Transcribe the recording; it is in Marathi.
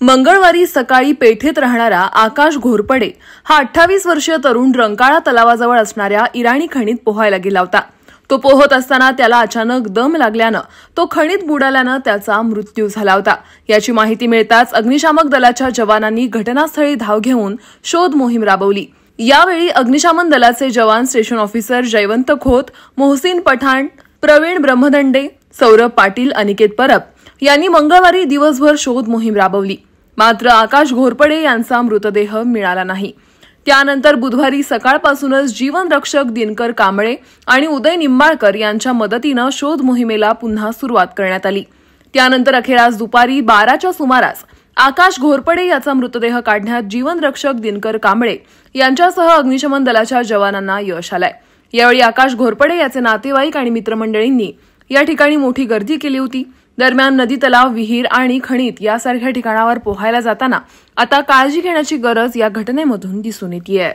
मंगळवारी सकाळी पेठेत राहणारा आकाश घोरपडे हा 28 वर्षीय तरुण रंकाळा तलावाजवळ असणाऱ्या इराणी खणीत पोहायला गेला होता। तो पोहत असताना त्याला अचानक दम लागल्यानं तो खणीत बुडाल्यानं त्याचा मृत्यू झाला होता। याची माहिती मिळताच अग्निशामक दलाच्या जवानांनी घटनास्थळी धाव घेऊन शोध मोहीम राबवली। यावेळी अग्निशमन दलाचे जवान स्टेशन ऑफिसर जयवंत खोत, मोहसिन पठाण, प्रवीण ब्रह्मदंडे, सौरभ पाटील, अनिकेत परब यांनी मंगळवारी दिवसभर शोध मोहीम राबवली। मात्र आकाश घोरपडे यांचा मृतदेह मिळाला नाही। त्यानंतर बुधवारी सकाळपासूनच जीवनरक्षक दिनकर कांबळे आणि उदय निंबाळकर यांच्या मदतीने शोध मोहिमेला पुन्हा सुरुवात करण्यात आली। त्यानंतर अखेर आज दुपारी 12च्या सुमारास आकाश घोरपडे याचा मृतदेह काढण्यात जीवनरक्षक दिनकर कांबळे यांच्यासह अग्निशमन दलाच्या जवानांना यश आलंय। यावेळी आकाश घोरपडे याचे नातेवाईक आणि मित्रमंडळींनी या ठिकाणी मोठी गर्दी केली होती। दरम्यान नदी, तलाव, विहीर आणि खणीत यासारख्या ठिकाणावर पोहायला जाताना आता काळजी घेण्याची गरज या घटनेमधून दिसून येतेय।